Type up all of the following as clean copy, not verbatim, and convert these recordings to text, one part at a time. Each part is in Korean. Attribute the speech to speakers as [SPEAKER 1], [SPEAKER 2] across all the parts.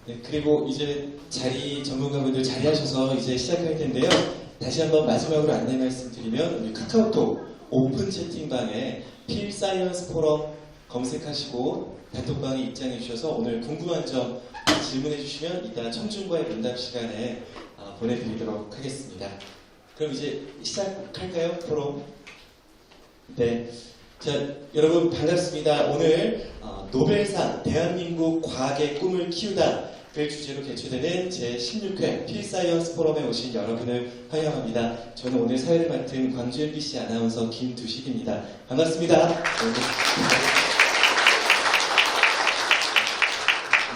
[SPEAKER 1] 네, 그리고 이제 전문가분들 자리하셔서 이제 시작할 텐데요. 다시 한번 마지막으로 안내 말씀드리면 우리 카카오톡 오픈 채팅방에 필사이언스 포럼 검색하시고 단톡방에 입장해 주셔서 오늘 궁금한 점 질문해 주시면 이따 청중과의 면담 시간에 보내드리도록 하겠습니다. 그럼 이제 시작할까요? 포럼? 네. 자, 여러분 반갑습니다. 오늘 노벨상 대한민국 과학의 꿈을 키우다 를 주제로 개최되는 제16회 필사이언스 포럼에 오신 여러분을 환영합니다. 저는 오늘 사회를 맡은 광주 MBC 아나운서 김두식입니다. 반갑습니다.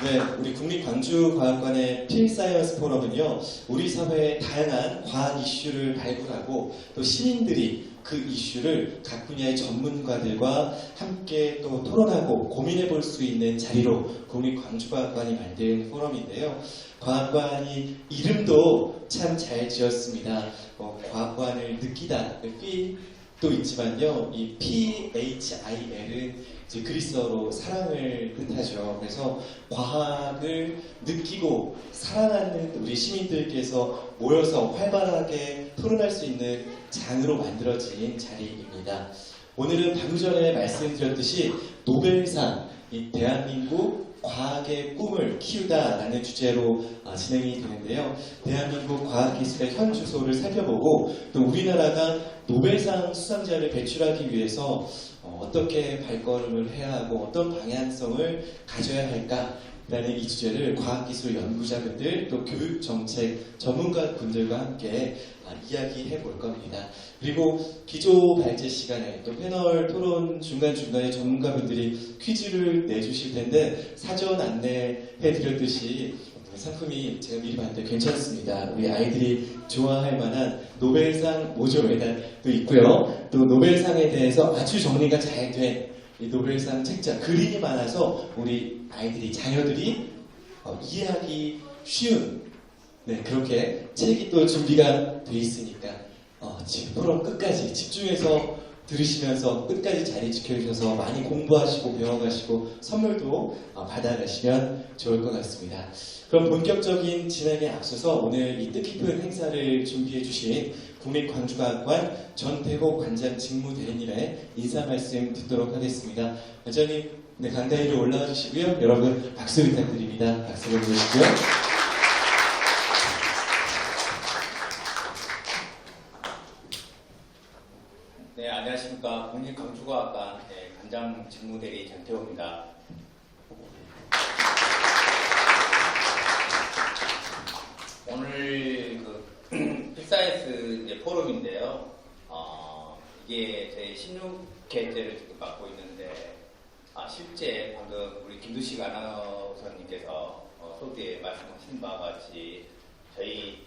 [SPEAKER 1] 네, 우리 국립광주과학관의 필사이언스 포럼은요, 우리 사회의 다양한 과학 이슈를 발굴하고 또 시민들이 그 이슈를 각 분야의 전문가들과 함께 또 토론하고 고민해 볼 수 있는 자리로 국립광주과학관이 만든 포럼인데요. 과학관이 이름도 참 잘 지었습니다. 과학관을 느끼다, feel도 있지만요, 이 PHIL은 이제 그리스어로 사랑을 뜻하죠. 그래서 과학을 느끼고 사랑하는 우리 시민들께서 모여서 활발하게 토론할 수 있는 장으로 만들어진 자리입니다. 오늘은 방금 전에 말씀드렸듯이 노벨상, 이 대한민국 과학의 꿈을 키우다라는 주제로 진행이 되는데요. 대한민국 과학기술의 현 주소를 살펴보고 또 우리나라가 노벨상 수상자를 배출하기 위해서 어떻게 발걸음을 해야 하고 어떤 방향성을 가져야 할까라는 이 주제를 과학기술 연구자분들 또 교육정책 전문가분들과 함께 이야기해 볼 겁니다. 그리고 기조 발제 시간에 또 패널 토론 중간중간에 전문가분들이 퀴즈를 내주실 텐데 사전 안내해 드렸듯이 상품이 제가 미리 봤는데 괜찮습니다. 우리 아이들이 좋아할 만한 노벨상 모조 메달도 있고요. 또 노벨상에 대해서 아주 정리가 잘 된 이 노벨상 책자, 그림이 많아서 우리 아이들이, 자녀들이 이해하기 쉬운 그렇게 책이 또 준비가 돼 있으니까 지금 프로 끝까지 집중해서 들으시면서 끝까지 자리 지켜주셔서 많이 공부하시고 배워가시고 선물도 받아가시면 좋을 것 같습니다. 그럼 본격적인 진행에 앞서서 오늘 이 뜻깊은 행사를 준비해 주신 국립광주과학관 전태호 관장 직무대리님의 인사 말씀 듣도록 하겠습니다. 관장님, 강단 위로 올라와 주시고요. 여러분 박수 부탁드립니다. 박수 보내주시고요.
[SPEAKER 2] 네, 안녕하십니까. 국립광주과학관 관장 직무대리 전태호입니다. 오늘 필사이언스 포럼인데요. 이게 저희 16회째를 지금 맡고 있는데, 실제 방금 우리 김두식 아나운서님께서 소개에 말씀하신 바와 같이 저희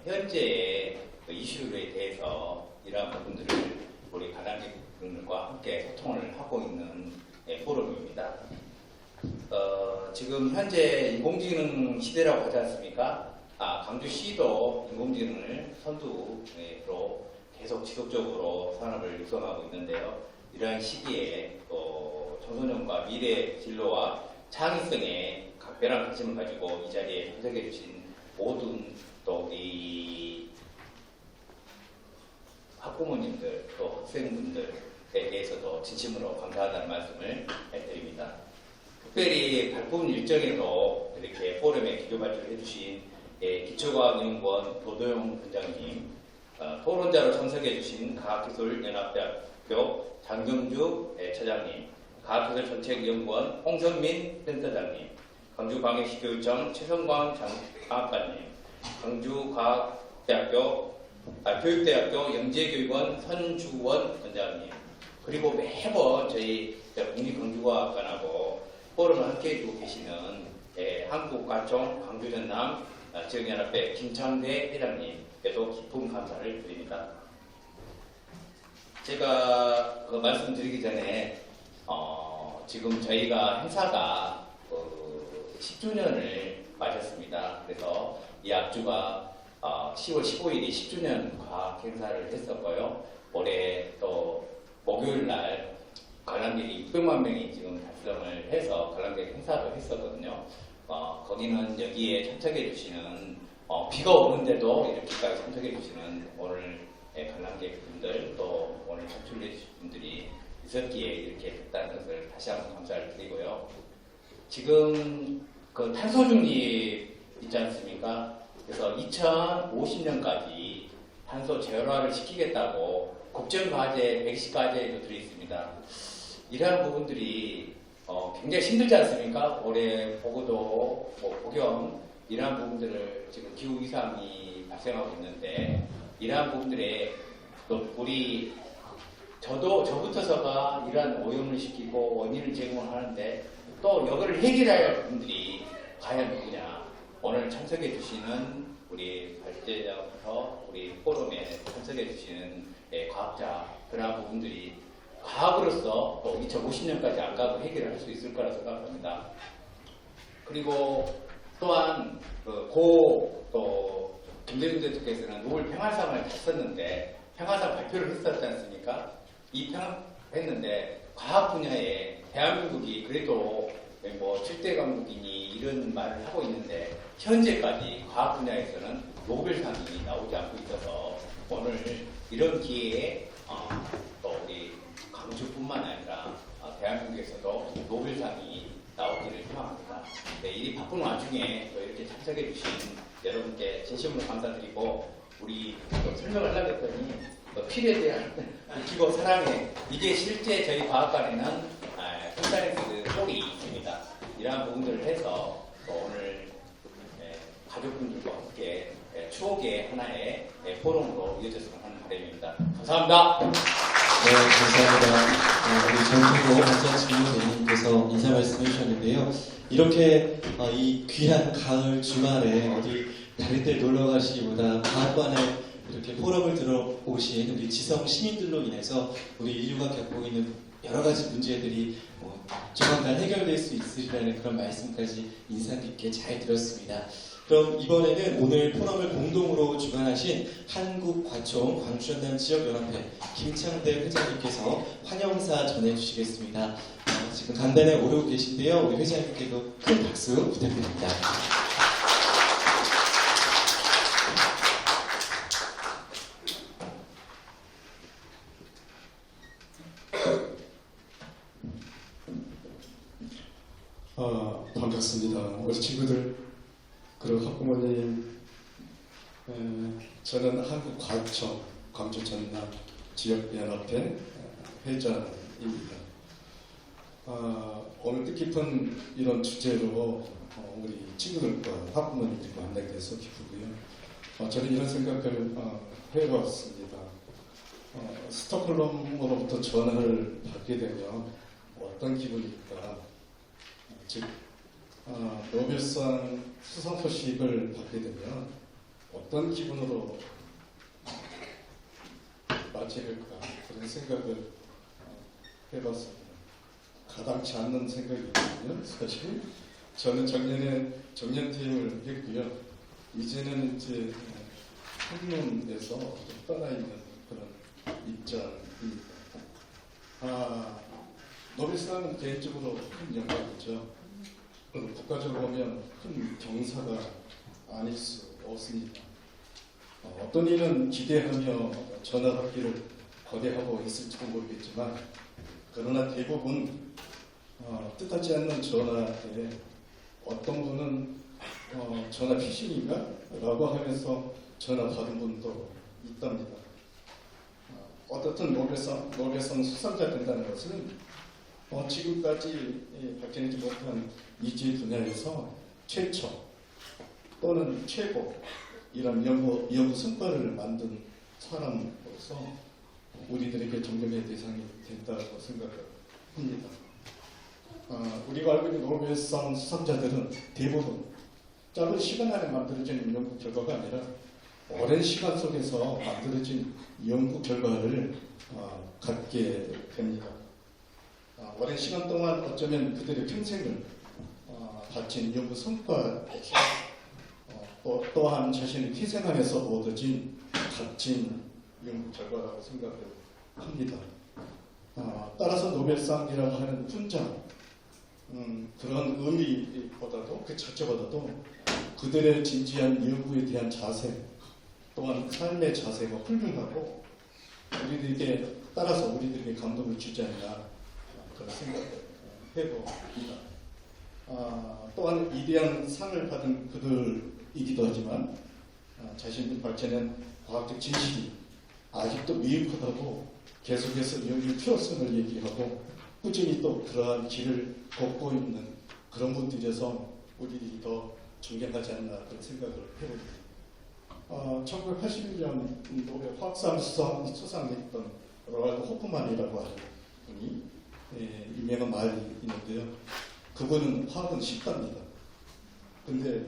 [SPEAKER 2] 현재의 이슈에 대해서 이러한 부분들을 우리 관람객분들과 함께 소통을 하고 있는 포럼입니다. 지금 현재 인공지능 시대라고 하지 않습니까? 광주시도 인공지능을 선두로 계속 지속적으로 산업을 육성하고 있는데요. 이러한 시기에 청소년과 미래 진로와 창의성에 각별한 관심을 가지고 이 자리에 참석해 주신 모든 또 이 학부모님들 또 학생분들에 대해서도 진심으로 감사하다는 말씀을 드립니다. 특별히 발품 일정에도 이렇게 포럼에 기조 발표를 해주신 기초과학연구원 도도영 원장님, 토론자로 참석해주신 과학기술연합대학교 장경주 차장님, 과학기술정책연구원 홍선민 센터장님, 광주광역시교육청 최성광 장학관님, 교육대학교 영재교육원 선주원 원장님, 그리고 매번 저희 국립광주과학관하고 포럼을 함께 해주고 계시는 한국과총 광주전남 지역연합회 김창대 회장님께도 깊은 감사를 드립니다. 제가 말씀드리기 전에 지금 저희가 행사가 10주년을 맞았습니다. 그래서 이 앞주가 10월 15일이 10주년 과학 행사를 했었고요. 올해 또 목요일 날 관람객이 600만 명이 지금 달성을 해서 관람객 행사도 했었거든요. 거기는 여기에 참석해 주시는 비가 오는데도 이렇게까지 참석해 주시는 오늘 관람객분들 또 오늘 참석해 주신 분들이 있었기에 이렇게 됐다는 것을 다시 한번 감사를 드리고요. 지금 그 탄소 중립 있지 않습니까? 그래서 2050년까지 탄소 제로화를 시키겠다고 국정과제 110과제에도 들어 있습니다. 이러한 부분들이 굉장히 힘들지 않습니까? 올해 보고도, 폭염, 이러한 부분들을 지금 기후 이상이 발생하고 있는데, 이러한 부분들에 또 우리, 저부터서가 이러한 오염을 시키고 원인을 제공하는데, 또 이거를 해결할 분들이 과연 누구냐? 오늘 참석해 주시는 우리 발제자부터 우리 포럼에 참석해 주시는 과학자, 그러한 부분들이 과학으로서 또 2050년까지 안 가고 해결할 수 있을 거라 생각합니다. 그리고 또한 또 김대중 대통령께서는 노벨 평화상을 탔었는데 평화상 발표를 했었지 않습니까? 했는데 과학 분야에 대한민국이 그래도 뭐 7대 강국이니 이런 말을 하고 있는데 현재까지 과학 분야에서는 노벨상이 나오지 않고 있어서 오늘 이런 기회에 또 우리 광주뿐만 아니라 대한민국에서도 노벨상이 나오기를 희망합니다. 네, 이 바쁜 와중에 또 이렇게 참석해 주신 여러분께 진심으로 감사드리고 우리 또 설명을 하려고 했더니 또 필에 대한 기고 사랑해 이게 실제 저희 과학관에는 콘사이언스 홀이 있습니다. 이러한 부분들을 해서 오늘 가족분들과 함께 추억의 하나의 포럼으로 이어졌으면 하는 바람입니다. 감사합니다.
[SPEAKER 1] 네, 감사합니다. 우리 정태고 박찬진님께서 인사 말씀해 주셨는데요. 이렇게 이 귀한 가을 주말에 어디 다른 데 놀러 가시기보다 과학관에 이렇게 포럼을 들어오신 우리 지성 시민들로 인해서 우리 인류가 겪고 있는 여러 가지 문제들이 조만간 해결될 수 있으리라는 그런 말씀까지 인상 깊게 잘 들었습니다. 그럼 이번에는 오늘 포럼을 공동으로 주관하신 한국과총 광주전남 지역연합회 김창대 회장님께서 환영사 전해주시겠습니다. 지금 간단에 오르고 계신데요. 우리 회장님께도 큰 박수 부탁드립니다.
[SPEAKER 3] 반갑습니다. 우리 친구들, 그리고 학부모님, 저는 한국과총 광주전남 지역연합회 회장입니다. 오늘 뜻깊은 이런 주제로 우리 친구들과 학부모님들과 만나게 돼서 기쁘고요. 저는 이런 생각을 해봤습니다. 스톡홀름으로부터 전화를 받게 되면 어떤 기분일까? 즉 노벨상 수상 소식을 받게 되면 어떤 기분으로 맞이할까 그런 생각을 해봤습니다. 가당치 않는 생각이거든요. 사실 저는 작년에 정년퇴임을 했고요. 이제는 이제 학문에서 떠나 있는 그런 입장입니다. 노벨상은 개인적으로 큰 영광이죠. 그리고 국가적으로 보면 큰 경사가 아닐 수 없습니다. 어떤 이는 기대하며 전화받기를 거대하고 있을지도 모르겠지만 그러나 대부분 뜻하지 않는 전화에 어떤 분은 전화 피싱인가? 라고 하면서 전화 받은 분도 있답니다. 어떻든 노벨상 수상자 된다는 것은 지금까지 밝혀내지 못한 이주의 분야에서 최초 또는 최고 이런 연구 성과를 만든 사람으로서 우리들에게 존경의 대상이 된다고 생각합니다. 우리가 알고 있는 노벨상 수상자들은 대부분 짧은 시간 안에 만들어진 연구 결과가 아니라 오랜 시간 속에서 만들어진 연구 결과를 갖게 됩니다. 오랜 시간 동안 어쩌면 그들의 평생을 바친 연구 성과에서 또한 자신의 희생하면서 얻어진 값진 연구 결과라고 생각을 합니다. 따라서 노벨상이라고 하는 훈장, 그런 의미보다도 그 자체보다도 그들의 진지한 연구에 대한 자세 또한 삶의 자세가 훌륭하고 우리들에게 따라서 우리들에게 감동을 주지 않나 그런 생각을 해봅니다. 또한 위대한 상을 받은 그들이기도 하지만 자신들 발전한 과학적 진실이 아직도 미흡하다고 계속해서 여기 필요성을 얘기하고 꾸준히 또 그러한 길을 걷고 있는 그런 분들에서 우리들이 더 존경하지 않나 그런 생각을 해봅니다. 1981년도에 화학상 수상했던 로날드 호프만이라고 하는 분이 유명한 말이 있는데요. 그분은 화학은 쉽답니다. 근데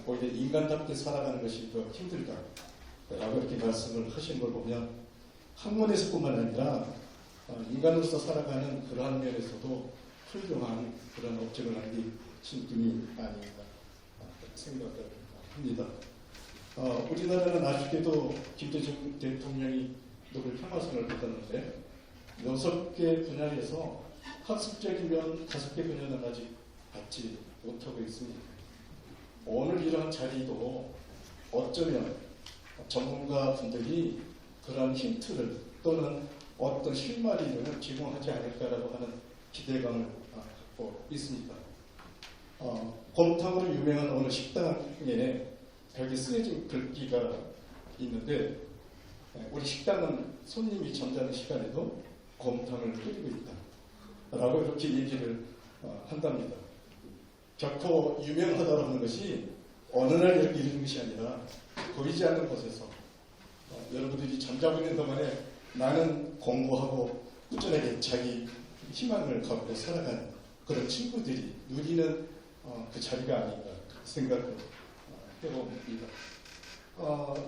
[SPEAKER 3] 오히려 인간답게 살아가는 것이 더 힘들다 라고 이렇게 말씀을 하신 걸 보면 학문에서뿐만 아니라 인간으로서 살아가는 그러한 면에서도 훌륭한 그런 업적을 남기신 분이 아닌가 생각을 합니다. 우리나라는 아쉽게도 김대중 대통령이 노벨 평화상을 받았는데 6개 분야에서 학습적이면 5개 분야는 아직 받지 못하고 있습니다. 오늘 이러한 자리도 어쩌면 전문가 분들이 그런 힌트를 또는 어떤 실마리를 제공하지 않을까라고 하는 기대감을 갖고 있습니다. 곰탕으로 유명한 어느 식당에 벽에 쓰여진 글귀가 있는데 우리 식당은 손님이 잠자는 시간에도 곰탕을 끓이고 있다 라고 이렇게 얘기를 한답니다. 결코 유명하다고 하는 것이 어느 날 이렇게 이루는 것이 아니라 보이지 않는 곳에서 여러분들이 잠자고 있는 동안에 나는 공부하고 꾸준하게 자기 희망을 갖고 살아가는 그런 친구들이 누리는 그 자리가 아닌가 생각을 해봅니다.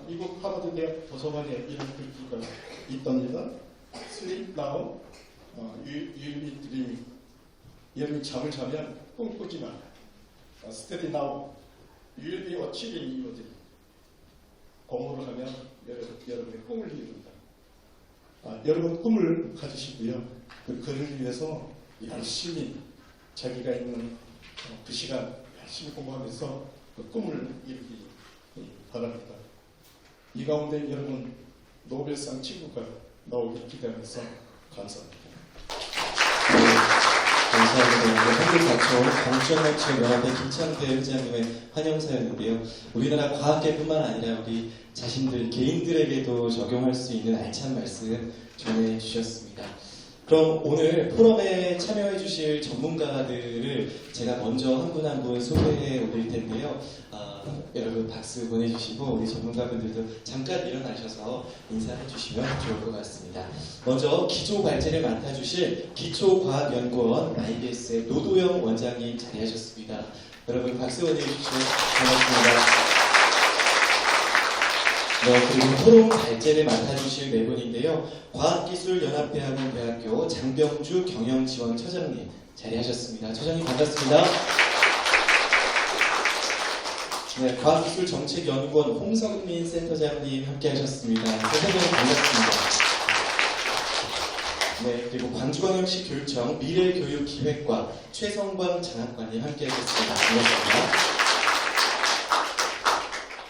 [SPEAKER 3] 미국 하버드 대학 도서관에 이런 글귀가 있답니다. Sleep now, you'll be dreaming. 여러분이 잠을 자면 꿈꾸지 마. Steady now, you'll be achieving your dream. 공부를 하면 여러분의 꿈을 이룬다. 여러분 꿈을 가지시고요. 그를 위해서 열심히 자기가 있는 그 시간 열심히 공부하면서 그 꿈을 이루기 바랍니다. 이 가운데 여러분 노벨상 친구가 나오길 기대하면서 감사합니다.
[SPEAKER 1] 감사합니다. 한국과초 공정학체연합회 김창대 회장님의 환영사였는데요. 우리나라 과학계뿐만 아니라 우리 자신들 개인들에게도 적용할 수 있는 알찬 말씀 전해주셨습니다. 그럼 오늘 포럼에 참여해 주실 전문가들을 제가 먼저 한 분 한 분 소개해 드릴 텐데요. 여러분 박수 보내주시고 우리 전문가분들도 잠깐 일어나셔서 인사해 주시면 좋을 것 같습니다. 먼저 기초발제를 맡아주실 기초과학연구원 IBS의 노도영 원장님 자리하셨습니다. 여러분 박수 보내주시고 반갑습니다. 네, 그리고 토론 발제를 맡아주실 네 분인데요. 과학기술연합대학원대학교 장병주 경영지원처장님 자리하셨습니다. 처장님 반갑습니다. 네, 과학기술정책연구원 홍성민 센터장님 함께하셨습니다. 센터장님 반갑습니다. 네, 그리고 광주광역시 교육청 미래교육기획과 최성광 장학관님 함께하셨습니다. 반갑습니다.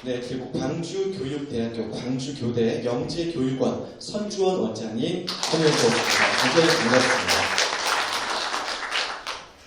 [SPEAKER 1] 네, 그리고 광주교육대학교 광주교대 영재교육원 선주원 원장님 함께하셨습니다. 굉장히 반갑습니다.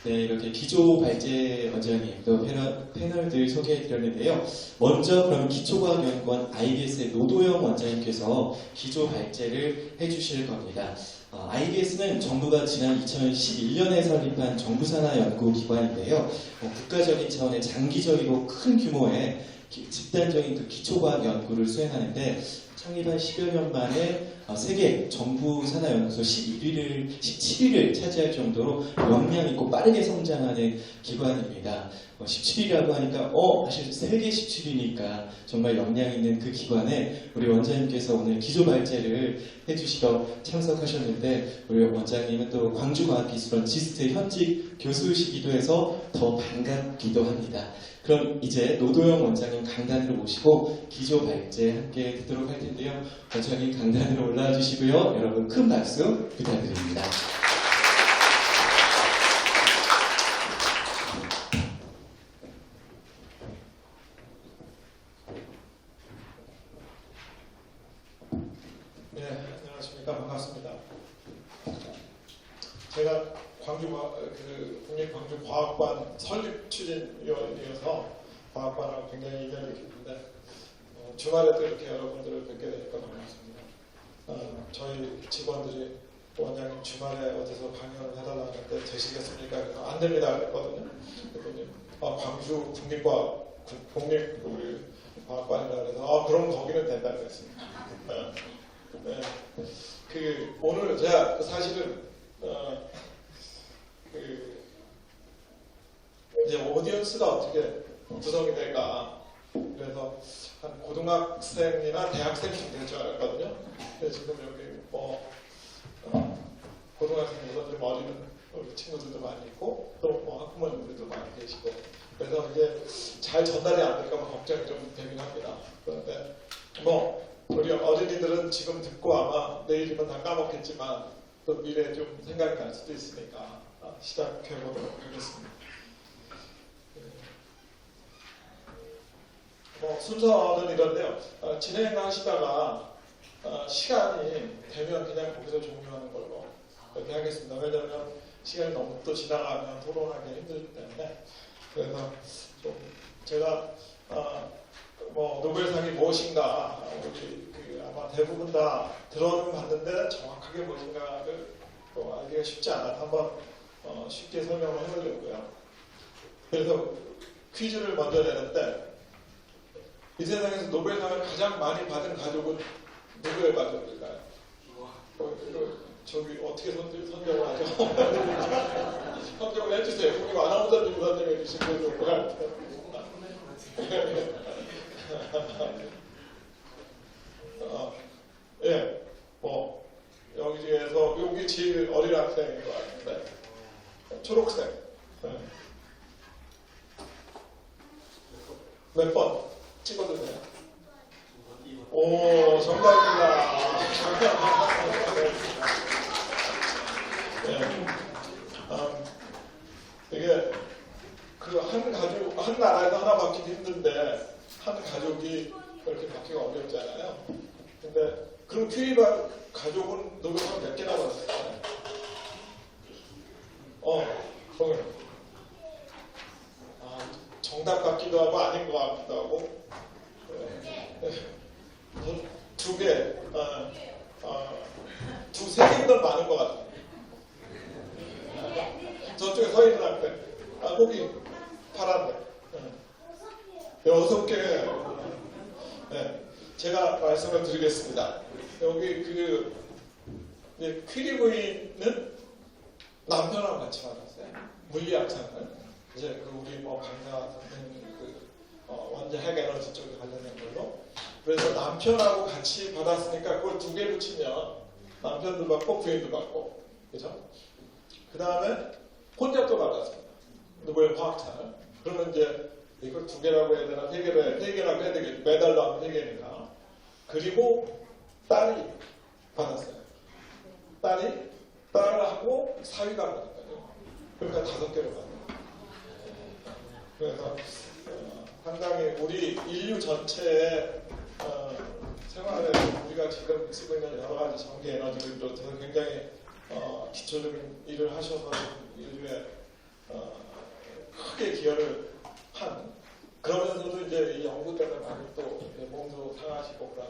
[SPEAKER 1] 네, 이렇게 기초발제 원장님 또 패널들 소개해드렸는데요. 먼저 그럼 기초과학연구원 IBS의 노도영 원장님께서 기초발제를 해주실 겁니다. IBS는 정부가 지난 2011년에 설립한 정부산하연구기관인데요. 국가적인 차원의 장기적이고 큰 규모의 집단적인 그 기초과학 연구를 수행하는데 창립한 10여 년 만에 세계 정부 산하연구소 17위를 차지할 정도로 역량 있고 빠르게 성장하는 기관입니다. 17위라고 하니까 사실 세계 17위니까 정말 역량 있는 그 기관에 우리 원장님께서 오늘 기초발제를 해주시러 참석하셨는데 우리 원장님은 또 광주과학기술원 지스트 현직 교수시기도 해서 더 반갑기도 합니다. 그럼 이제 노도영 원장님 강단으로 모시고 기초발제 함께 듣도록 할 텐데요. 원장님 강단으로 올라와 주시고요. 여러분 큰 박수 부탁드립니다.
[SPEAKER 4] 국립광주과학관 설립 추진위원이어서 과학관하고 굉장히 인연이 깊은데 주말에도 이렇게 여러분들을 뵙게 되니까 반갑습니다. 저희 직원들이 원장님 주말에 어디서 강연을 해달라고 하는데 되시겠습니까? 그래서 안 됩니다 그랬거든요. 그랬더니 광주 국립과학관이라 그래서 그럼 거기는 된다 그랬습니다. 네. 오늘 제가 사실은 이제 오디언스가 어떻게 구성이 될까 그래서 한 고등학생이나 대학생쯤 될 줄 알았거든요. 근데 지금 여기 고등학생보다 좀 어린 우리 친구들도 많이 있고 또 학부모님들도 많이 계시고 그래서 이게 잘 전달이 안 될까 봐 걱정이 좀 되긴 합니다. 그런데 우리 어린이들은 지금 듣고 아마 내일이면 다 까먹겠지만 또 미래에 좀 생각이 날 수도 있으니까 시작해 보도록 하겠습니다. 순서는 이런데요. 진행하시다가 시간이 되면 그냥 거기서 종료하는 걸로 이렇게 하겠습니다. 왜냐하면 시간이 너무 또 지나가면 토론하기 힘들기 때문에 그래서 좀 제가 노벨상이 무엇인가 우리 아마 대부분 다 들어는 봤는데 정확하게 무엇인가를 또 알기가 쉽지 않아서 한번 쉽게 설명을 해보려고요. 그래서 퀴즈를 먼저 내는데 이 세상에서 노벨상을 가장 많이 받은 가족은 누구의 가족일까요? 저기 어떻게 선정을 하죠? 선정을 해주세요. 우리 아나운서님 선정해 주시면 좋을 것 같아요. 예, 여기 중에서 여기 제일 어린 학생인 것 같은데 초록색 몇 번 찍어도 돼요? 오, 정답입니다. 이게 한 나라에서 하나 받기도 힘든데 한 가족이 그렇게 받기가 어렵잖아요. 근데 그럼 큐리 가족은 노벨상 몇 개나 받았어요? 정답 같기도 하고 아닌 것 같기도 하고 두 개, 두세 개보다 많은 것 같아요. 저쪽에 서 있는 학생, 거기 파란데 6개. 네, 제가 말씀을 드리겠습니다. 여기 퀴리 부인은 남편하고 같이 받았어요. 물리학상을. 이제 우리 강사 선생님 원자 핵에너지 쪽에 관련된 걸로. 그래서 남편하고 같이 받았으니까 그걸 두 개로 치면 남편도 받고 부인도 받고, 그죠? 그 다음에 혼자 또 받았습니다. 노벨 화학상을. 그러면 이제 이걸 두 개라고 해야 되나, 세 개라고 해야 되겠죠. 매달로 하면 세 개니까. 그리고 딸이 받았어요. 딸하고 사위가 받았거든요. 그러니까 5개를 받아요. 그래서 상당히 우리 인류 전체의 생활에 우리가 지금 쓰고 있는 여러 가지 전기 에너지를 비롯해서 굉장히 기초적인 일을 하셔서 인류에 크게 기여를 한, 그러면서도 이제 이 연구 때문에 많이 또 몸도 상하시고 그런.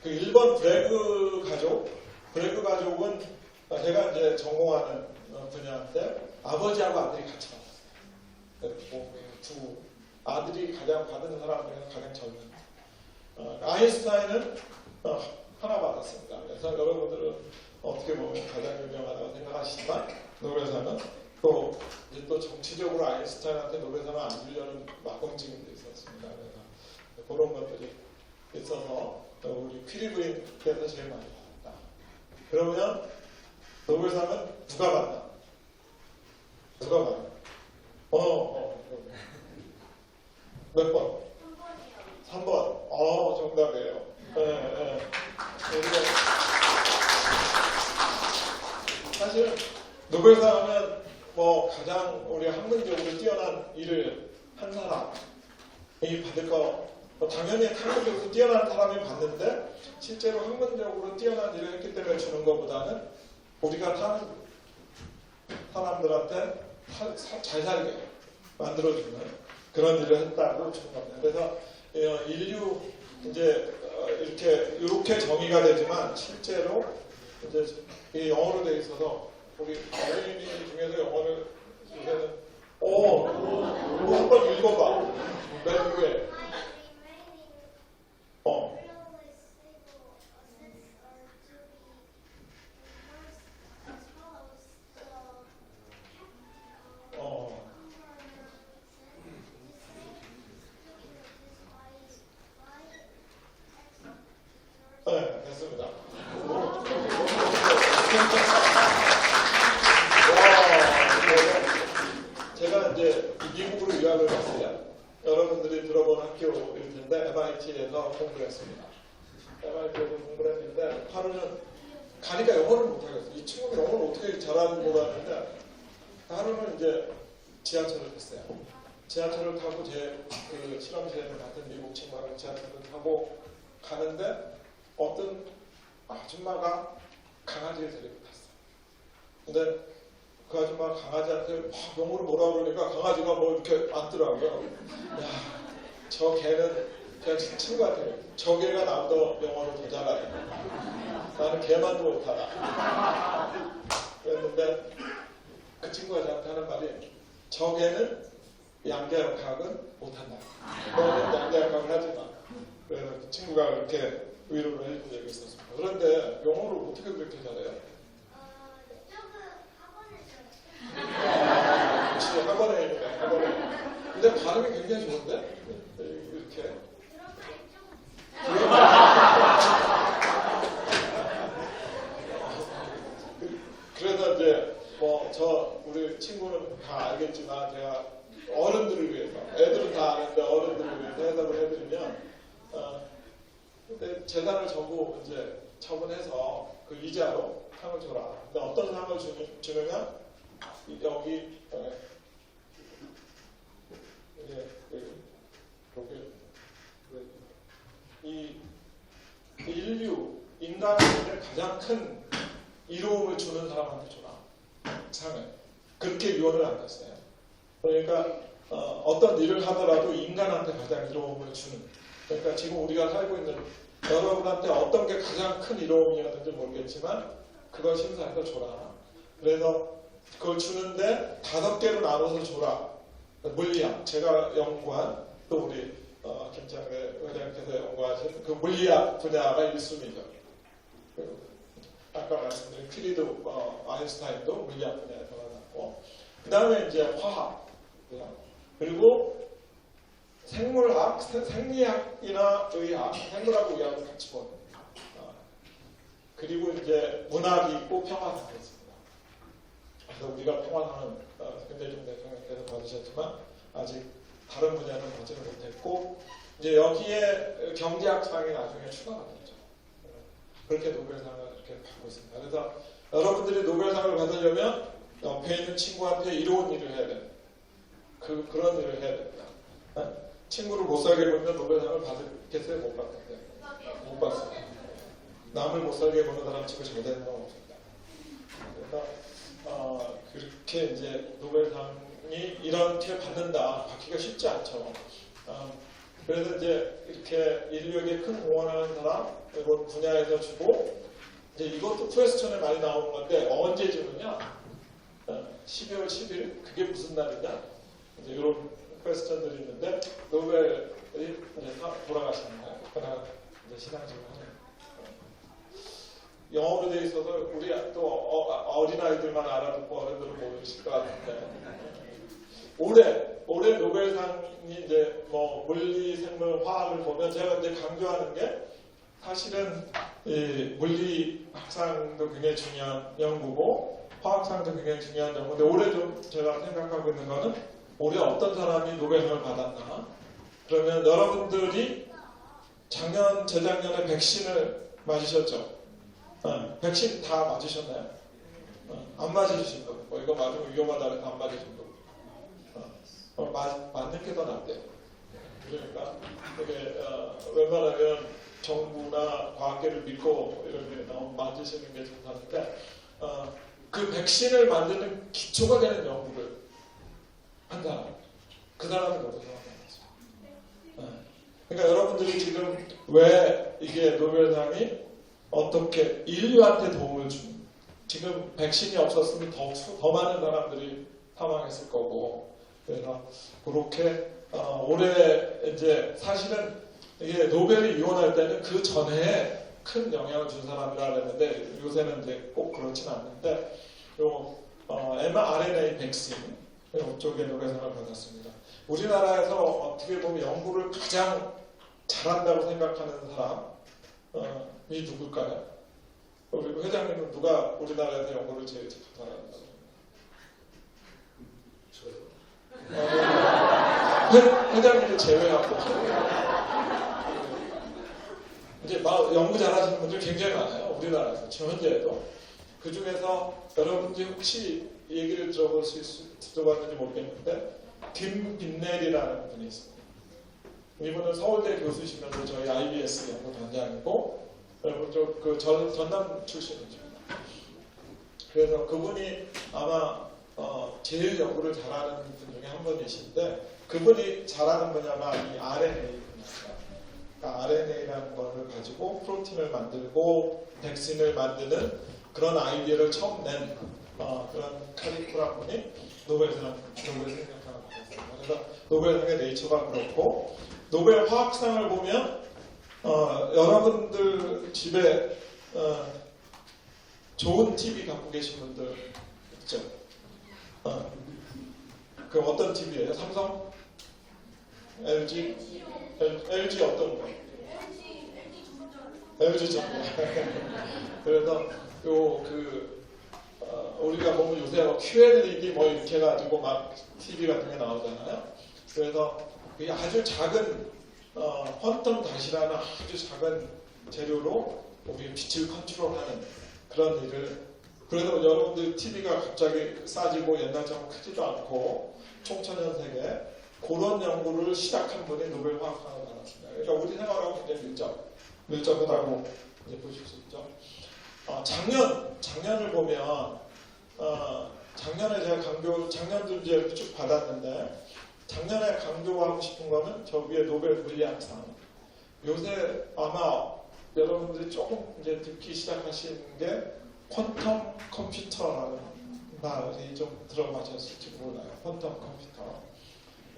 [SPEAKER 4] 그 1번 브래그 가족은 제가 이제 전공하는 분야인데 아버지하고 아들이 같이 받았어요. 두 아들이 가장 받은 사람 중에서 가장 젊은. 아인슈타인은 하나 받았습니다. 그래서 여러분들은 어떻게 보면 가장 유명하다고 생각하시지만 노벨상은 또 정치적으로 아인슈타인한테 노벨상을 안 주려는 막공증도 있었습니다. 그래서 그런 것들이 있어서 우리 퀴리 부인께서 제일 많이 받았다. 그러면 노벨상은 누가 받나? 누가 받나? 몇 번? 3번. 정답이에요. 네. 사실 노벨상 하면 가장 우리 학문적으로 뛰어난 일을 한 사람이 받을 거, 당연히 학문적으로 뛰어난 사람이 받는데 실제로 학문적으로 뛰어난 일을 했기 때문에 주는 것보다는 우리가 사는 사람들한테 잘 살게 만들어주는 그런 일을 했다고 생각합니다. 그래서 인류 이제 이렇게 정의가 되지만 실제로 이제 이 영어로 되어 있어서 우리 어린이 중에서 영어를 요새는 한번 읽어봐. 맨 위에 네, 됐습니다. 제가 이제 미국으로 유학을 갔어요. 여러분들이 들어본 학교일 텐데 MIT에서 공부를 했습니다. MIT에서 공부를 했는데 하루는 가니까 영어를 못하겠어요. 이 친구가 영어를 어떻게 잘하는지 몰랐는데 하루는 이제 지하철을 탔어요. 지하철을 타고 제 그 실험실에 같은 미국 친구랑 지하철을 타고 가는데 어떤 아줌마가 강아지를 데리고 탔어요. 근데 그 아줌마가 강아지한테 막 영어로 뭐라 그러니까 강아지가 뭐 이렇게 앉더라고요. 야, 저 개는 그냥 친구한테 저 개가 나보다 영어를 더 잘하네. 나는 개만도 못하나. 그랬는데 그 친구가 저한테 하는 말이 저 개는 양자역학은 못한다. 너는 양자역학을 하지 마. 그래서 그 친구가 그렇게 위로를 해준 적이 있었습니다. 그런데 영어를 어떻게 그렇게 잘해요? 그렇지, 학원에 있는데, 학원에. 근데 발음이 굉장히 좋은데? 이렇게. 그래서 이제, 우리 친구는 다 알겠지만, 제가 어른들을 위해서, 애들은 다 아는데 어른들을 위해서 해석을 해드리면, 근데 재산을 전부 이제 처분해서 그 이자로 상을 줘라. 근데 어떤 상을 주느냐? 여기 이 인류 인간의 가장 큰 이로움을 주는 사람한테 줘라. 상을. 그렇게 유언을 안 했어요. 그러니까 어떤 일을 하더라도 인간한테 가장 이로움을 주는. 그러니까 지금 우리가 살고 있는 여러분한테 어떤 게 가장 큰 이로움이었는지 모르겠지만 그걸 심사해서 줘라. 그래서 그걸 주는데 5개로 나눠서 줘라. 물리학, 제가 연구한 또 우리 김창래 의장님께서 연구하신 그 물리학 분야가 1순위죠. 아까 말씀드린 퀴리도 아인슈타인도 물리학 분야에서 만났고 그 다음에 이제 화학 그리고 생물학, 생리학이나 의학, 생물하고 의학을 같이 보는 그리고 이제 문학이 있고 평화상이 있습니다. 그래서 우리가 평화상은 김대중 대통령께서 받으셨지만 아직 다른 분야는 받지는 못했고 이제 여기에 경제학상이 나중에 추가가 됐죠. 그렇게 노벨상을 이렇게 받고 있습니다. 그래서 여러분들이 노벨상을 받으려면 옆에 있는 친구한테 이로운 일을 해야 돼요. 그런 일을 해야 됩니다. 친구를 못 살게 보면 노벨상을 받겠어요? 못 받겠어요? 못 받습니다. 남을 못 살게 보는 사람 치고 잘 되는 건 없습니다. 그래서 그렇게 이제 노벨상이 이렇게 받는다 받기가 쉽지 않죠. 그래서 이제 이렇게 인류에게 큰 공헌하는 사람 이런 분야에서 주고 이제 이것도 퀘스천에 많이 나오는 건데 언제 주느냐? 12월 10일 그게 무슨 날이냐? 이제 이런 퀘스천들이 있는데 노벨이 이제 돌아가셨나요? 그러나 이제 시상식을 하는 영어로 되어 있어서 우리 또 어린아이들만 알아듣고 어른들은 모르실 것 같은데 올해 노벨상이 이제 뭐 물리, 생물, 화학을 보면 제가 이제 강조하는 게 사실은 이 물리학상도 굉장히 중요한 연구고 화학상도 굉장히 중요한 연구인데 올해 좀 제가 생각하고 있는 거는 올해 어떤 사람이 노벨상을 받았나? 그러면 여러분들이 재작년에 백신을 맞으셨죠? 백신 다 맞으셨나요? 안 맞으신 분, 이거 맞으면 위험하다 해서 안 맞으신 분, 맞는 게 더 낫대요. 그러니까 이게 웬만하면 정부나 과학계를 믿고 이렇게 맞으시는 게 좋다는데 그 백신을 만드는 기초가 되는 연구를 한다. 그 사람이 노벨상을 받았어요. 그러니까 여러분들이 지금 왜 이게 노벨상이 어떻게 인류한테 도움을 주는, 지금 백신이 없었으면 더 많은 사람들이 사망했을 거고, 그래서 그렇게 올해 이제 사실은 이게 노벨이 유언할 때는 그 전에 큰 영향을 준 사람이라 그랬는데 요새는 이제 꼭 그렇진 않는데 요 mRNA 백신 이쪽에 노벨상을 받았습니다. 우리나라에서 어떻게 보면 연구를 가장 잘한다고 생각하는 사람이 누굴까요? 우리 회장님은 누가 우리나라에서 연구를 제일 잘한다고? 회장님을 제외하고 이제 연구 잘하시는 분들 굉장히 많아요. 우리나라에서 지금 현재에도. 그 중에서 여러분들이 혹시 얘기를 들어봤는지 모르겠는데 김빈넬이라는 분이 있습니다. 이분은 서울대 교수시면서 저희 IBS 연구단장이고 그 전남 출신이십니다. 그래서 그분이 아마 제일 연구를 잘하는 분 중에 한 분이신데 그분이 잘하는 분야가 이 RNA 분야입니다. 그러니까 RNA라는 것을 가지고 프로틴을 만들고 백신을 만드는 그런 아이디어를 처음 낸 그런 카리쿠라 분이 노벨상을 받았습니다. 그래서 노벨상의 네이처가 그렇고 노벨 화학상을 보면 여러분들 집에 좋은 TV 갖고 계신 분들 있죠? 그 어떤 TV예요? 삼성? LG? LG 어떤 거? LG 전문. 그래서 우리가 보면 요새 QLED 뭐 이렇게 해가지고 막 TV 같은 게 나오잖아요. 그래서 그게 아주 작은 퀀텀 다시라는 아주 작은 재료로 우리 빛을 컨트롤하는 그런 일을, 그래서 여러분들 TV가 갑자기 싸지고 옛날처럼 크지도 않고 총천연색에 그런 연구를 시작한 분이 노벨 화학상을 받았습니다. 그러니까 우리 생활하고 굉장히 밀접하다고 이제 보실 수 있죠. 작년을 보면 작년에 제가 작년도 이제 쭉 받았는데 작년에 강조하고 싶은 거는 저 위에 노벨 물리학상. 요새 아마 여러분들이 조금 이제 듣기 시작하신 게 퀀텀 컴퓨터라는 말이 좀 들어가셨을지 몰라요. 퀀텀 컴퓨터.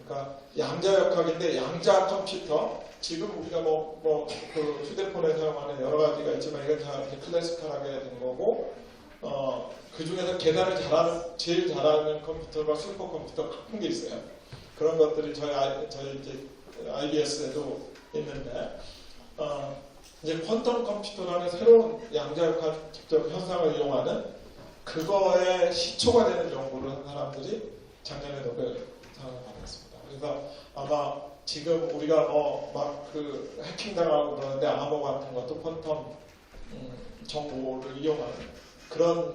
[SPEAKER 4] 그러니까 양자역학인데 양자 컴퓨터. 지금 우리가 그 휴대폰에 사용하는 여러 가지가 있지만 이건 다 이렇게 클래시컬하게 된 거고, 그 중에서 계산을 제일 잘하는 컴퓨터가 슈퍼컴퓨터 큰 게 있어요. 그런 것들이 저희 이제 IBS에도 있는데, 이제 퀀텀 컴퓨터라는 새로운 양자역학 현상을 이용하는 그거에 시초가 되는 연구를 한 사람들이 작년에 노벨상을 받았습니다. 그래서 아마 지금 우리가 막 그 해킹당하고 그러는데 암호 같은 것도 퀀텀 정보를 이용하는 그런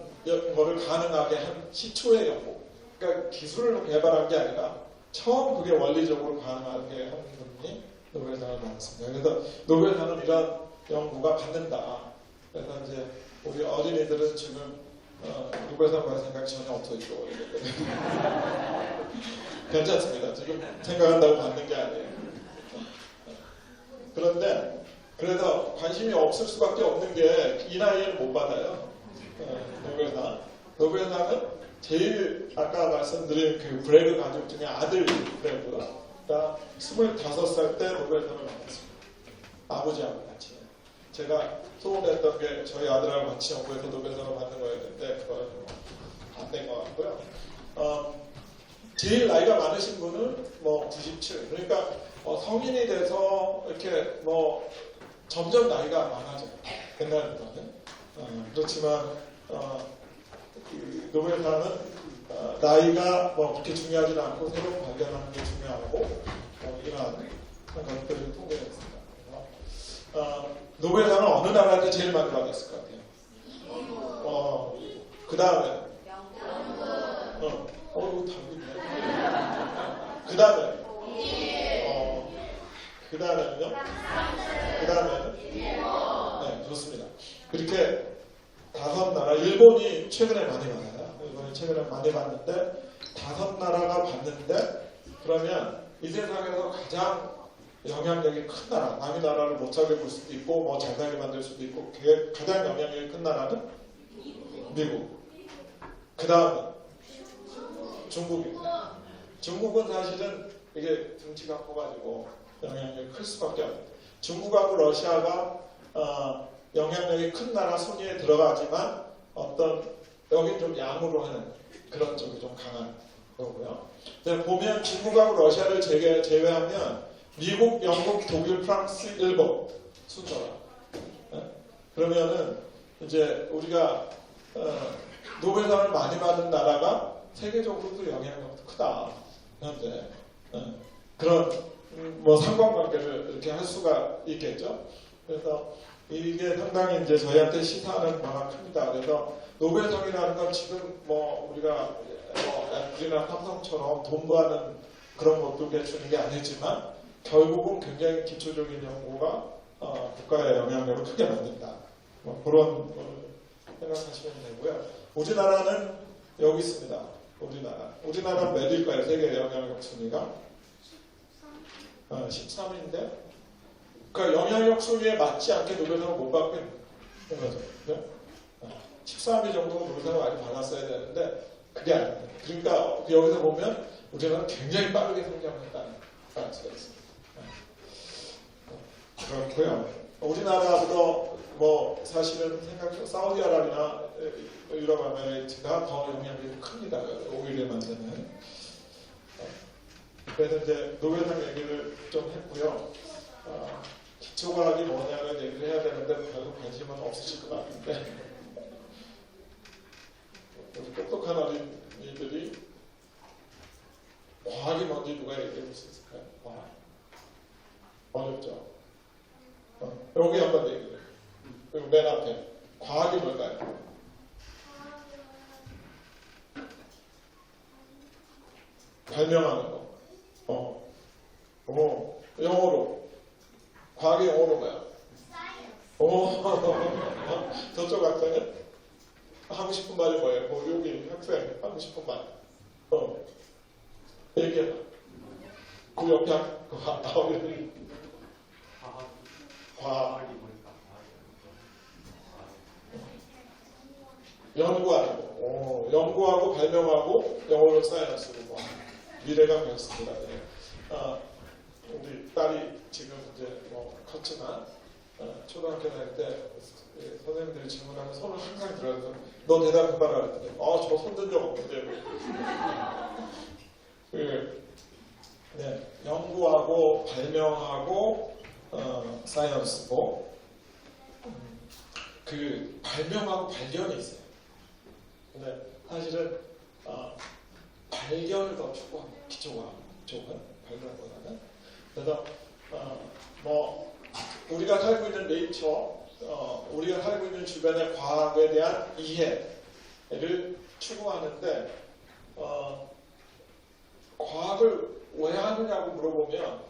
[SPEAKER 4] 거를 가능하게 한 시초의 연구. 그러니까 기술을 개발한 게 아니라 처음 그게 원리적으로 가능하게 한 분이 노벨상을 받았습니다. 그래서 노벨상은 이런 연구가 받는다. 그래서 이제 우리 어린이들은 지금 노벨상 받을 생각이 전혀 없어지고 괜찮습니다. 지금 생각한다고 받는 게 아니에요. 그런데 그래서 관심이 없을 수밖에 없는 게 이 나이에는 못 받아요. 노벨상. 노벨상은 제일 아까 말씀드린 그 브래그 가족 중에 아들 브래그가 25살 때 노벨상을 받았습니다. 아버지하고 같이. 제가 소원했던 게 저희 아들하고 같이 연구해서 노벨상을 받는 거였는데 그거는 안 된 것 같고요. 제일 나이가 많으신 분은 97. 그러니까 성인이 돼서 이렇게 점점 나이가 많아져요. 옛날보다는. 그렇지만 노벨상은 나이가 그렇게 중요하지는 않고 새로운 발견하는 게 중요하고 이러한 것들을 통계했습니다. 노벨상은 어느 나라한테 제일 많이 받았을 것 같아요? 그 다음에 이거 답이 있네. 그 다음에 그 다음에는요? 그 다음에는 네, 좋습니다. 그렇게 5나라, 일본이 최근에 많이 받아요. 최근에 많이 봤는데 5나라가 봤는데 그러면 이 세상에서 가장 영향력이 큰 나라, 남의 나라를 못 살게 볼 수도 있고 뭐 잘 살게 만들 수도 있고 가장 영향력이 큰 나라는 미국. 그 다음은 중국입니다. 중국은 사실은 이게 등치가 커가지고 영향력이 클 수밖에 없어요. 중국하고 러시아가 영향력이 큰 나라 순위에 들어가지만 여긴 좀 양으로 하는 그런 쪽이 좀 강한 거고요. 보면 중국하고 러시아를 제외하면 미국, 영국, 독일, 프랑스, 일본 순서가. 그러면은 이제 우리가 노벨상을 많이 받은 나라가 세계적으로도 영향력도 크다. 현재 그런 뭐 상관관계를 이렇게 할 수가 있겠죠. 그래서 이게 상당히 이제 저희한테 시사하는 바가 큽니다. 그래서 노벨상이라는 건 지금 뭐 우리가 우리나라 삼성처럼 돈 버는 그런 것들에 주는 게 아니지만 결국은 굉장히 기초적인 연구가 국가의 영향력을 크게 만든다. 뭐 그런 생각하시면 되고요. 우리나라는 여기 있습니다. 우리나라 몇일까요? 세계 영향력 순위가 13인데, 그러니까 영향력 순위에 맞지 않게 노벨상을 못 받고 있는 거죠. 13위 정도 노벨상을 많이 받았어야 되는데 그게 아닙니다. 그러니까 여기서 보면 우리나라는 굉장히 빠르게 성장했다는 알 수가 있습니다. 그렇고요. 우리나라보다 뭐 사실은 사우디아라비아나 유럽아메리카가 더 영향력이 큽니다. 오일을 만드는. 그래서 이제 노벨상 얘기를 좀 했고요. 기초과학이 뭐냐는 얘기를 해야 되는데 별로 관심은 없으실 것 같은데 우리 똑똑한 어린이들이 과학이 뭔지 누가 얘기해 볼 수 있을까요? 과학. 어렵죠? 여기 한번 얘기해요. 그리고 맨 앞에 과학이 뭘까요? 발명하는 거. 영어로. 과학의 영어로 뭐야? 저쪽 학생은 하고 싶은 말이 뭐예요? 여기 학생 하고 싶은 말. 얘기해봐. 그 옆에 과학. 연구하고 발명하고 영어로 사이언스고 미래가 그렇습니다. 우리 딸이 지금 이제 뭐 컸지만 초등학교 다닐 때 선생님들이 질문하면 손을 항상 들어서 너 대답해봐라 그랬더니 저 손 든 적 없는데 연구하고 발명하고 사이언스고 그 발명하고 발견이 있어요. 근데 사실은 발견을 더 추구합니다. 기초과학 쪽은 발견보다는. 그래서 뭐 우리가 살고 있는 네이처, 우리가 살고 있는 주변의 과학에 대한 이해를 추구하는데 과학을 왜 하느냐고 물어보면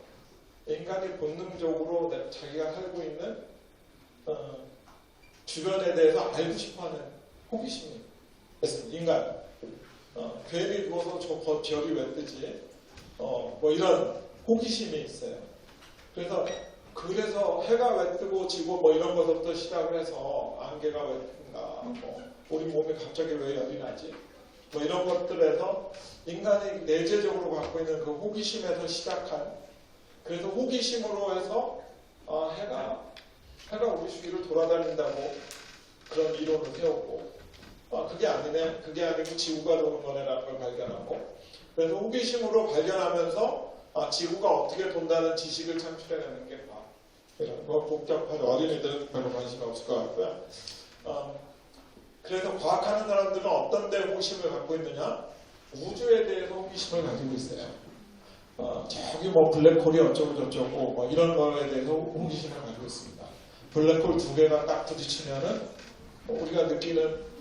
[SPEAKER 4] 인간이 본능적으로 자기가 살고 있는 주변에 대해서 알고 싶어하는 호기심이 있습니다. 인간. 괜히 누워서 저 별이 왜 뜨지? 뭐 이런 호기심이 있어요. 그래서 해가 왜 뜨고 지고 뭐 이런 것부터 시작을 해서 안개가 왜 뜬가, 뭐 우리 몸에 갑자기 왜 열이 나지? 뭐 이런 것들에서 인간이 내재적으로 갖고 있는 그 호기심에서 시작한, 그래서 호기심으로 해서 해가 우리 주위를 돌아다닌다고 그런 이론을 세웠고, 그게 아니네, 그게 아니고 지구가 도는 거네라는 걸 발견하고, 그래서 호기심으로 발견하면서 지구가 어떻게 돈다는 지식을 창출해내는 게 과학. 이런 거 복잡한 어린이들은 별로 관심이 없을 것 같고요. 그래서 과학하는 사람들은 어떤 데 호기심을 갖고 있느냐? 우주에 대해서 호기심을 가지고 있어요. 저기 뭐 블랙홀이 어쩌고 저쩌고 뭐 이런 거에 대해서 호기심을 가지고 있습니다. 블랙홀 2개가 딱 부딪히면은 우리가 느끼는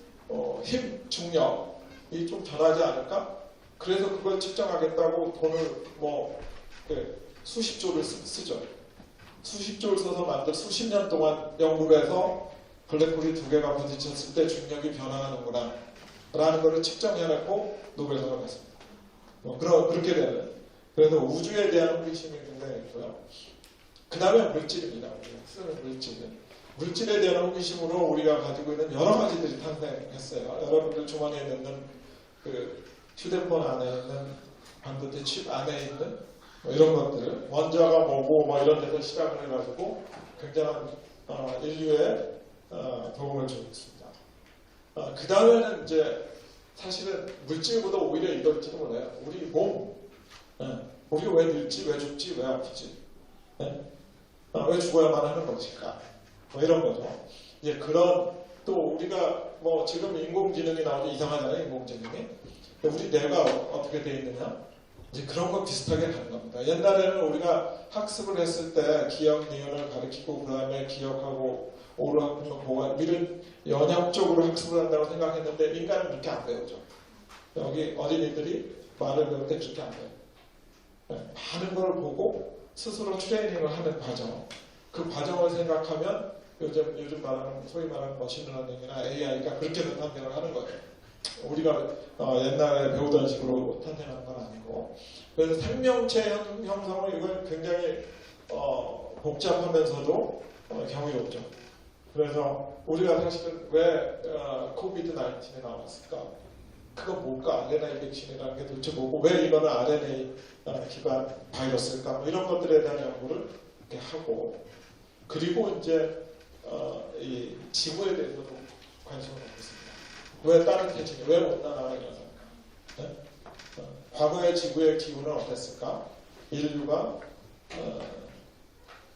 [SPEAKER 4] 힘, 중력이 좀 변하지 않을까? 그래서 그걸 측정하겠다고 돈을 수십조를 쓰죠. 수십조를 써서 수십 년 동안 연구를 해서 블랙홀이 2개가 부딪혔을 때 중력이 변화하는구나. 라는 것을 측정해놓고 노벨상을 받습니다. 그렇게 되는. 그래서 우주에 대한 호기심이 굉장히 있고요. 그 다음에 물질입니다. 우리가 쓰는 물질은. 물질에 대한 호기심으로 우리가 가지고 있는 여러 가지들이 탄생했어요. 여러분들 주머니에 넣는 그 휴대폰 안에 있는 반도체 칩 안에 있는 뭐 이런 것들, 원자가 뭐고 뭐 이런 데서 시작을 해가지고 굉장한 인류의 도움을 주고 있습니다. 그 다음에는 이제 사실은 물질보다 오히려 이럴지도 몰라요. 우리 몸, 우리가 왜 늙지, 왜 죽지, 왜 아프지, 왜 죽어야만 하는 것일까, 뭐 이런 거죠. 이제 그런 또 우리가 뭐 지금 인공지능이 나오기 이상하잖아요, 인공지능이. 우리 뇌가 어떻게 되어 있느냐, 이제 그런 거 비슷하게 가는 겁니다. 옛날에는 우리가 학습을 했을 때 기억, 니은을 가르치고 그 다음에 기억하고 오르는 보관, 이런 연역적으로 학습을 한다고 생각했는데 인간은 그렇게 안 배우죠. 여기 어린이들이 말을 배울 때 그렇게 안 배워요. 많은 걸 보고 스스로 트레이닝을 하는 과정. 그 과정을 생각하면 요즘 말하는 소위 말하는 머신러닝이나 AI가 그렇게 탄생을 하는 거예요. 우리가 옛날에 배우던 식으로 탄생하는 건 아니고. 그래서 생명체 형성은 이건 굉장히 복잡하면서도 경이롭죠. 그래서 우리가 사실은 왜 코비드 19이 나왔을까? 그거 뭘까? RNA 백신이라는 게 도대체 뭐고 왜 이거는 RNA 기반 바이러스일까? 뭐 이런 것들에 대한 연구를 이렇게 하고, 그리고 이제 이 지구에 대해서도 관심을 갖고 있습니다. 왜 다른 태진이 왜 온난화가 일어날까? 네? 과거의 지구의 기후는 어땠을까? 인류가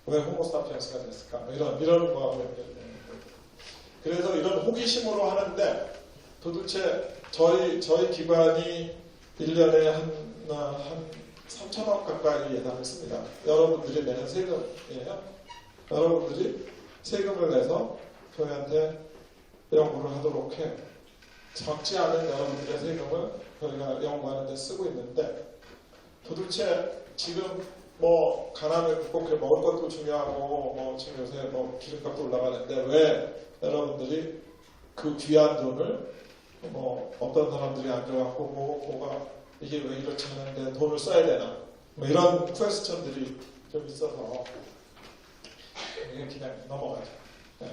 [SPEAKER 4] 왜 호모사피엔스가 됐을까? 뭐 이런 거하고 연결되는 거예요. 그래서 이런 호기심으로 하는데 도대체 저희 기관이 1년에 한 3천억 가까이 예산을 씁니다. 여러분들이 내는 세금이에요. 여러분들이 세금을 내서 저희한테 연구를 하도록 해요. 적지 않은 여러분들의 세금을 저희가 연구하는 데 쓰고 있는데, 도대체 지금 뭐 가난을 극복해 먹을 것도 중요하고 뭐 지금 요새 뭐 기름값도 올라가는데 왜 여러분들이 그 귀한 돈을 뭐 어떤 사람들이 앉아갖고 뭐가 이게 왜 이렇지 않은데 돈을 써야 되나, 뭐 이런 퀘스천들이 좀 있어서 이게 그냥 넘어가죠. 네.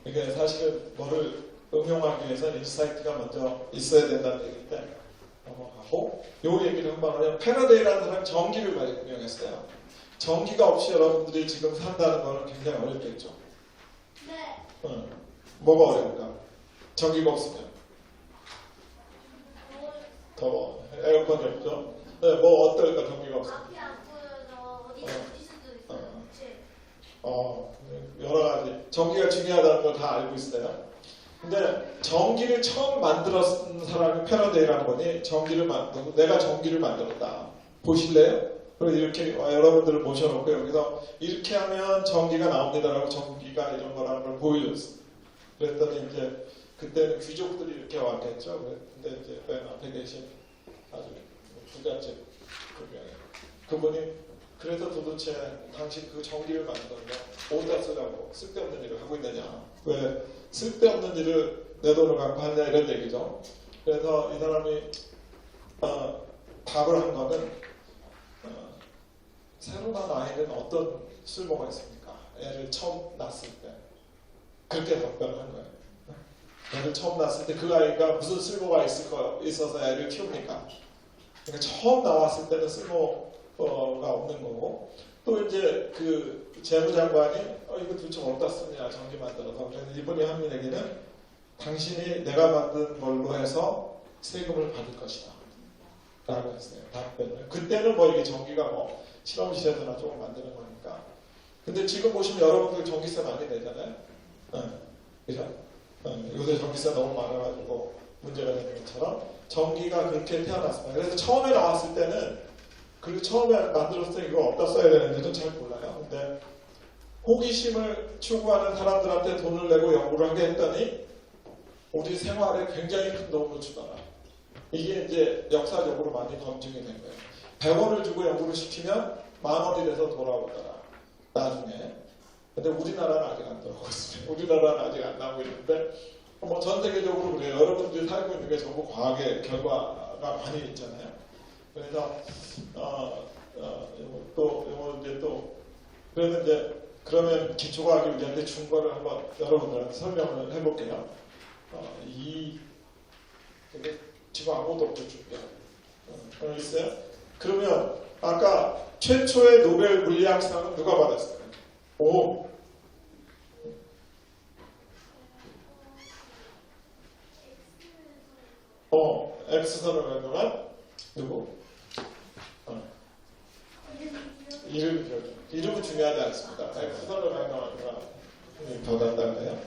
[SPEAKER 4] 이게 사실은 뭐를 응용하기 위해서 인사이트가 먼저 있어야 된다는 얘기인데 넘어가고, 요 얘기를 한번 하면 패러데이라는 사람이 전기를 많이 운영했어요. 전기가 없이 여러분들이 지금 산다는 거는 굉장히 어렵겠죠.
[SPEAKER 5] 네.
[SPEAKER 4] 뭐가 어려울까? 전기가 없으면 더워. 에어컨이 없죠. 네, 뭐 어떨까? 전기가 없으면.
[SPEAKER 5] 앞이 안 보여서 어디 어디 수도 있어요.
[SPEAKER 4] 여러 가지. 전기가 중요하다는 걸 다 알고 있어요. 근데 전기를 처음 만들었던 사람이 패러데이라는 거니, 전기를 만들고 내가 전기를 만들었다. 보실래요? 그리고 이렇게 여러분들을 모셔놓고 여기서 이렇게 하면 전기가 나옵니다라고 전기가 이런 거라는 걸 보여줬어요. 그랬더니 이제 그때는 귀족들이 이렇게 왔겠죠. 근데 이제 맨 앞에 계신 아주 부잣집 그분이 그래서 도대체 당신 그 전기를 만든 거 어디다 쓰라고 쓸데없는 일을 하고 있느냐, 왜 쓸데없는 일을 내 돈을 갖고 하냐, 이런 얘기죠. 그래서 이 사람이 답을 한 거는 새로 난 아이는 어떤 쓸모가 있습니까? 애를 처음 낳았을 때 그렇게 답변을 한 거예요. 애를 처음 낳았을 때 그 아이가 무슨 쓸모가 있어서 애를 키웁니까? 그러니까 처음 나왔을 때는 쓸모가 없는 거고, 또 이제 그 재무장관이 이거 도대체 어디다 쓰냐, 전기 만들어서. 그래서 이분이 한 얘기는 당신이 내가 만든 걸로 해서 세금을 받을 것이다 라고 했어요. 답변을. 그때는 뭐 이게 전기가 뭐 실험실에서나 조금 만드는 거니까. 근데 지금 보시면 여러분들 전기세 많이 내잖아요. 그죠? 요새 전기세 너무 많아가지고 문제가 되는 것처럼 전기가 그렇게 태어났습니다. 그래서 처음에 나왔을 때는, 그리고 처음에 만들었을 때 이거 어디다 써야 되는지도 잘 몰라요. 근데 호기심을 추구하는 사람들한테 돈을 내고 연구를 하게 했더니 우리 생활에 굉장히 큰 도움을 주더라. 이게 이제 역사적으로 많이 검증이 된 거예요. 100원을 주고 연구를 시키면 10,000원이 돼서 돌아오더라, 나중에. 근데 우리나라는 아직 안 돌아오고 있어요. 우리나라는 아직 안 나오고 있는데 뭐 전 세계적으로 그래요. 여러분들이 살고 있는 게 전부 과학의 결과가 많이 있잖아요. 그래서 그러면 이제 그러면 기초과학이 우리한테 준 거를 한번 여러분들한테 설명을 해볼게요. 이게 지금 아무것도 없죠 준비하고 있어요. 그러면 아까 최초의 노벨 물리학상은 누가 받았을까요? 오. X선을 발견한 누구? 이름은 중요하지 않습니다. X선을 발견한 사람이 받았다고요.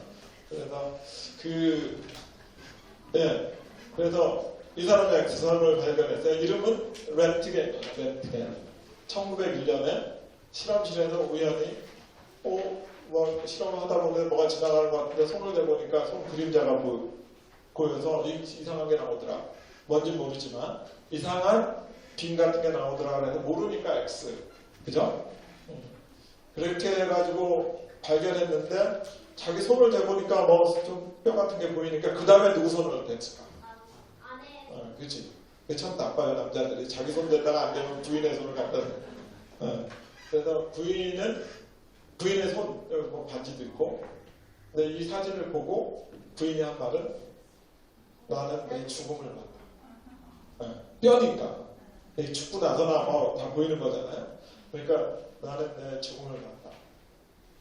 [SPEAKER 4] 그래서 이 사람이 X선을 발견했어요. 이름은 렌트겐이에요. 렌트겐. 1901년에 실험실에서 우연히 뭐 실험을 하다 보면 뭐가 지나가는 것 같은데 손을 대보니까 손 그림자가 보여서 이상하게 나오더라. 뭔지 모르지만 이상한 빔 같은 게 나오더라. 그래서 모르니까 X. 그죠? 그렇게 해가지고 발견했는데 자기 손을 대보니까 뭐 좀 뼈 같은 게 보이니까 그 다음에 누구 손을 댔을까? 그렇지. 그게 참 나빠요 남자들이. 자기 손 댔다가 안 되면 부인의 손을 갖다 대. 그래서 부인의 손, 여기 뭐 반지도 있고. 근데 이 사진을 보고 부인이 한 말은 나는 내 죽음을 봤다. 뼈니까. 죽고 나서나 다 보이는 거잖아요. 그러니까 나는 내 죽음을 봤다.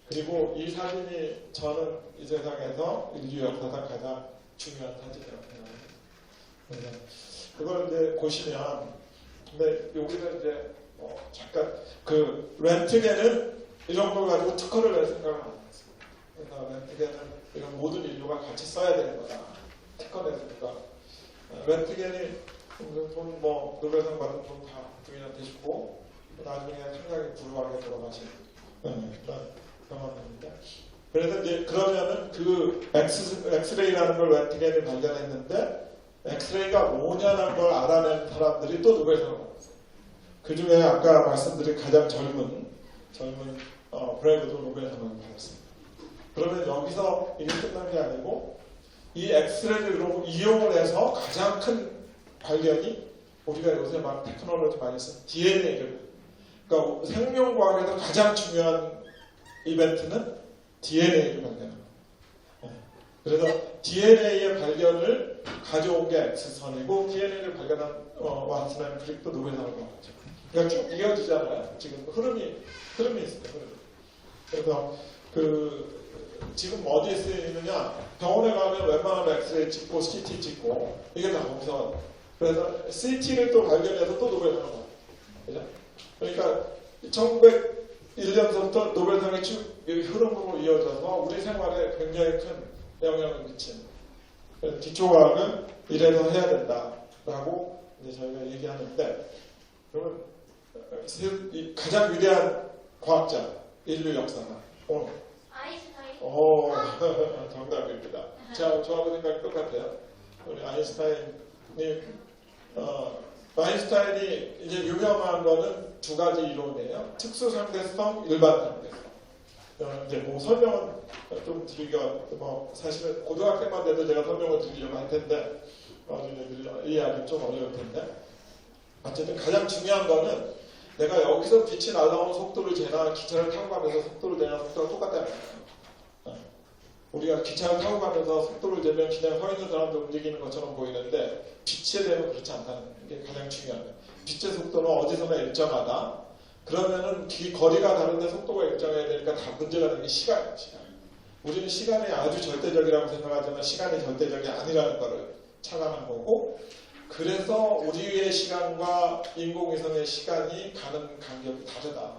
[SPEAKER 4] 그리고 이 사진이 저는 이 세상에서 인류 역사상 가장 중요한 사진이라고 생각합니다. 그걸 이제 보시면, 근데 여기는 이제 잠깐 그 렌트겐은 이런 걸 가지고 특허를 낼 생각을 안 했어요. 그래서 렌트겐은 이런 모든 인류가 같이 써야 되는 거다. 특허 냈으니까. 렌트겐이 돈 노벨상 받은 돈 다 부인한테 주고 나중에 상당히 불우하게 돌아가신 그런 경험입니다. 그래서 이제 그러면은 그 엑스레이라는 걸 렌트겐이 발견했는데 엑스레이가 뭐냐는 걸 알아낸 사람들이 또 노벨상을 받았어요. 그 중에 아까 말씀드린 가장 젊은 브래그도 노벨상을 받았습니다. 그러면 여기서 이게 끝난 게 아니고 이 엑스레이를 이용을 해서 가장 큰 발견이 우리가 요새 막 테크놀로지 많이 쓰는 DNA를, 그러니까 생명과학에서 가장 중요한 이벤트는 DNA를 발견합니다. 그래서 DNA의 발견을 가져온 게 X선이고 DNA를 발견한 왓슨 앤 크릭도 노벨상을 받았죠. 그러니까 쭉 이어지잖아요. 지금 흐름이 있습니다. 그래서 지금 어디에 쓰이느냐, 병원에 가면 웬만하면 엑스레이 찍고 CT 찍고 이게 다 거기서. 그래서 CT를 또 발견해서 또 노벨상을 받아요. 그죠? 그러니까 1901년서부터 노벨상이 쭉 흐름으로 이어져서 우리 생활에 굉장히 큰 영향을 미치는. 기초과학은 이래서 해야 된다라고 이제 저희가 얘기하는데, 그러면 가장 위대한 과학자 인류 역사가
[SPEAKER 5] 아인슈타인.
[SPEAKER 4] 정답입니다. 저하고 생각이 똑같아요. 우리 아인슈타인이 이제 유명한 거는 두 가지 이론이에요. 특수상대성, 일반상대성. 이제 뭐 설명은 좀 드리기가 사실은 고등학생만 돼도 제가 설명을 드리려고 할 텐데 나중에 이해하기 좀 어려울 텐데, 어쨌든 가장 중요한 거는 내가 여기서 빛이 날아오는 속도를 재나 기차를 타고 가면서 속도를 재나 속도가 똑같다는 거예요. 우리가 기차를 타고 가면서 속도를 재면 그냥 서 있는 사람도 움직이는 것처럼 보이는데 빛에 대면 그렇지 않다는 게 가장 중요한 거예요. 빛의 속도는 어디서나 일정하다. 그러면은 거리가 다른데 속도가 일정해야 되니까 다 문제가 되는 게 시간이에요. 우리는 시간이 아주 절대적이라고 생각하지만 시간이 절대적이 아니라는 것을 착안한 거고, 그래서 우리의 시간과 인공위성의 시간이 가는 간격이 다르다.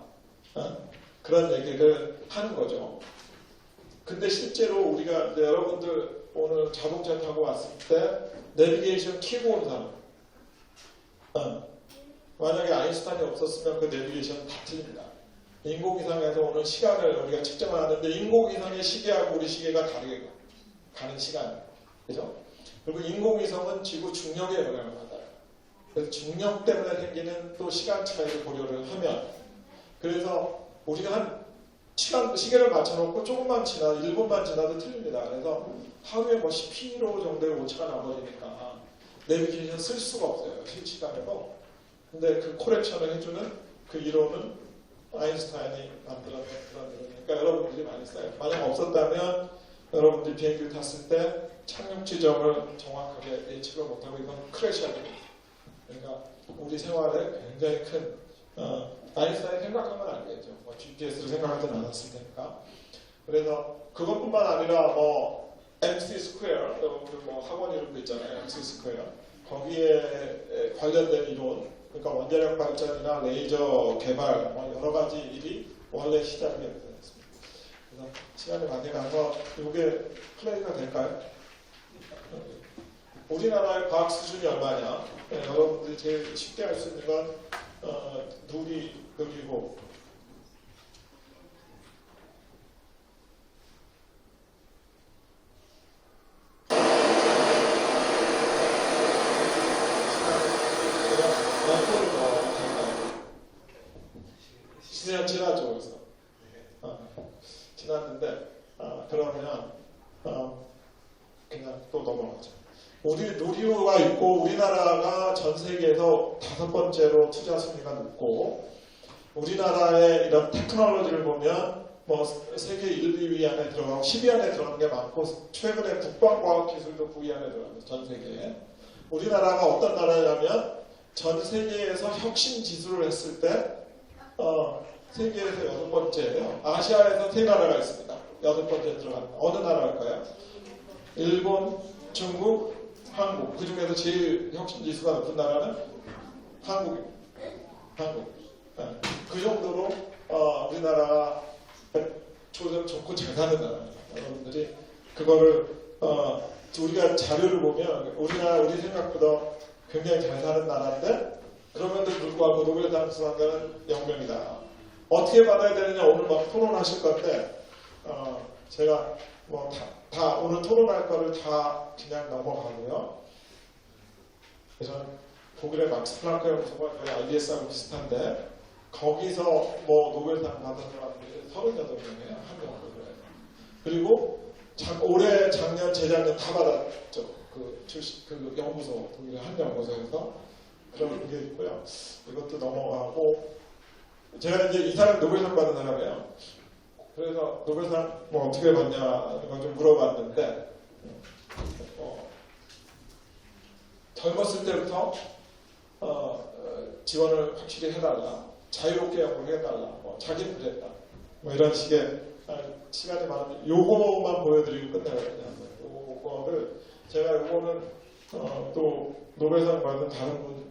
[SPEAKER 4] 그런 얘기를 하는 거죠. 근데 실제로 우리가 여러분들 오늘 자동차 타고 왔을 때 내비게이션 켜고 온 사람, 만약에 아인슈타인이 없었으면 그 내비게이션은 다 틀립니다. 인공위성에서 오는 시간을 우리가 측정하는데 인공위성의 시계하고 우리 시계가 다르게 가는 시간, 그죠? 그리고 인공위성은 지구 중력에 영향을 받아요. 그래서 중력 때문에 생기는 또 시간 차이를 고려를 하면, 그래서 우리가 한 시계를 맞춰놓고 조금만 지나 1분만 지나도 틀립니다. 그래서 하루에 뭐 10km 정도의 오차가 나버리니까 내비게이션 쓸 수가 없어요. 실시간으로. 근데 그 코렉션을 해주는 그 이론은 아인슈타인이 만들어낸 그런 이론이니까 여러분들이 많이 써요. 만약 없었다면 여러분들이 비행기를 탔을 때 착륙 지점을 정확하게 예측을 못하고 이건 크래시가 됩니다. 그러니까 우리 생활에 굉장히 큰 아인슈타인 생각하면 알겠죠. 뭐 GPS를 생각하진 않았을 테니까. 그래서 그것뿐만 아니라 뭐 MC 스퀘어, 뭐 학원 이름도 있잖아요. MC 스퀘어. 거기에 관련된 이론, 그러니까 원자력 발전이나 레이저 개발, 뭐 여러 가지 일이 원래 시작이 됐습니다. 그래서 시간이 많이 가서 이게 플레이가 될까요? 우리나라의 과학 수준이 얼마냐? 여러분들이 제일 쉽게 할 수 있는 건 누리고 지나죠. 그래서 지났는데 그러면 그냥 또 넘어가죠. 우리 누리호가 있고 우리나라가 전 세계에서 5번째로 투자 순위가 높고 우리나라의 이런 테크놀로지를 보면 뭐 세계 1, 2위 안에 들어가고 10위 안에 들어가는 게 많고 최근에 국방과학기술도 9위 안에 들어갑니다. 전 세계에. 우리나라가 어떤 나라냐면 전 세계에서 혁신 기술을 했을 때 세계에서 8번째예요. 아시아에서 3나라가 있습니다. 8번째 들어가는 어느 나라일까요? 일본, 중국, 한국. 그 중에서 제일 혁신 지수가 높은 나라는 한국입니다. 한국. 네. 그 정도로 우리나라가 좋고 잘 사는 나라입니다. 여러분들이 그거를 우리가 자료를 보면 우리 생각보다 굉장히 잘 사는 나라인데 그럼에도 불구하고 노벨상 수상자는 0명이다. 어떻게 받아야 되느냐 오늘 막 토론하실 건데 제가 뭐 다 오늘 토론할 거를 다 그냥 넘어가고요. 그래서 독일의 막스 플랑크 연구소가 저희 IBS하고 비슷한데 거기서 뭐 노벨상 받은 사람들이 38명이에요. 한 명으로. 그리고 올해 작년 재작년 다 받았죠. 그 연구소 독일의 한 연구소에서 그런 게 있고요. 이것도 넘어가고 제가 이제 이 사람 노벨상 받은 사람이에요. 그래서 노벨상 뭐 어떻게 받냐 이거 좀 물어봤는데 젊었을 때부터 지원을 확실히 해달라, 자유롭게 연구를 해달라, 뭐 자기는 그랬다, 뭐 이런 식의 시간이 많으면 요거만 보여드리고 끝내거든요. 요거를 제가 요거는 또 노벨상 받은 다른 분.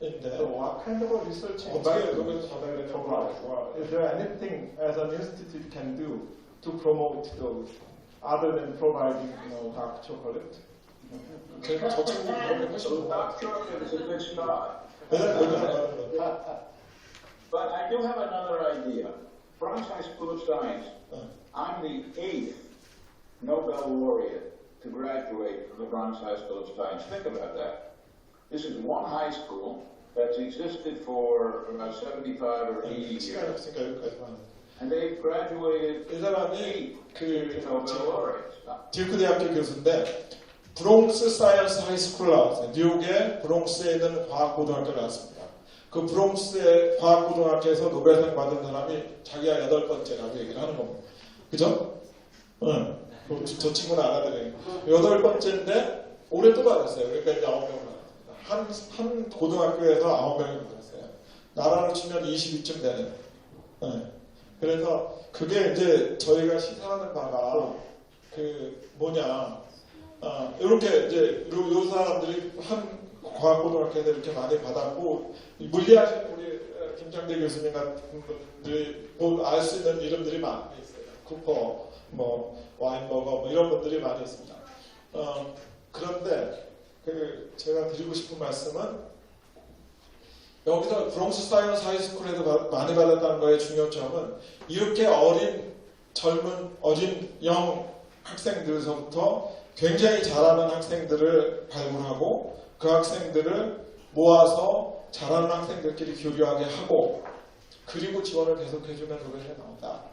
[SPEAKER 3] So what kind of research is there anything as an institute can do to promote those other than providing dark chocolate?
[SPEAKER 4] 저 친구 그렇게 훨씬
[SPEAKER 6] Dark chocolate is a good start.
[SPEAKER 4] 더
[SPEAKER 6] But I do have another idea. Bronx High School of Science, I'm the 8th Nobel laureate to graduate from the Bronx High School of Science. Think about that. This is one high school that's existed for about 75 or 80
[SPEAKER 4] 시간이
[SPEAKER 6] years.
[SPEAKER 4] 없으니까 여기까지만.
[SPEAKER 6] And they've graduated
[SPEAKER 4] 이 사람이
[SPEAKER 6] 8
[SPEAKER 4] 그
[SPEAKER 6] Nobel laureates.
[SPEAKER 4] 듀크 대학교 교수인데 브롱스 사이언스 하이스쿨 나왔어요. 뉴욕의 브롱스에 있는 과학고등학교를 나왔습니다. 그 브롱스의 과학고등학교에서 노벨상 받은 사람이 자기가 8번째라고 얘기를 하는 겁니다. 그죠? 응. 저 친구는 알아들어요. 8번째인데 올해 또 받았어요. 그러니까 이제 9명 받았습니다. 한 고등학교에서 9명이 받았어요. 나라로 치면 20위쯤 되는. 네. 그래서 그게 이제 저희가 시사하는 바가 그 뭐냐, 이렇게 이제 요 사람들이 한 과학고등학교에서 이렇게 많이 받았고 물리하신 우리 김창대 교수님 같은 분들이 알 수 있는 이름들이 많이 있어요. 쿠퍼, 뭐 와인버거, 뭐 이런 분들이 많이 있습니다. 그런데 제가 드리고 싶은 말씀은 여기서 브롱스 사이언스 하이스쿨에서 많이 받았다는 거의 중요점은 이렇게 젊은 어린 학생들서부터 굉장히 잘하는 학생들을 발굴하고 그 학생들을 모아서 잘하는 학생들끼리 교류하게 하고 그리고 지원을 계속해주면 노벨이 나온다.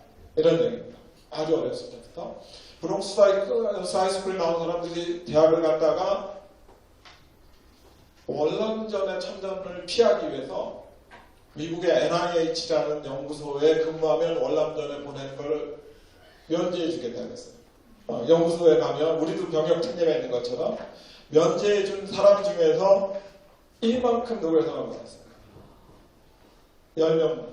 [SPEAKER 4] 이런 얘기입니다. 아주 어렸을 때부터. 브롱스 하이스쿨에 나온 사람들이 대학을 갔다가 월남전의 참전을 피하기 위해서 미국의 NIH라는 연구소에 근무하면 월남전에 보내는 걸 면제해 주겠다 그랬어요. 연구소에 가면 우리도 병역 특례가 있는 것처럼 면제해 준 사람 중에서 이만큼 노벨상을 받았어요. 10명.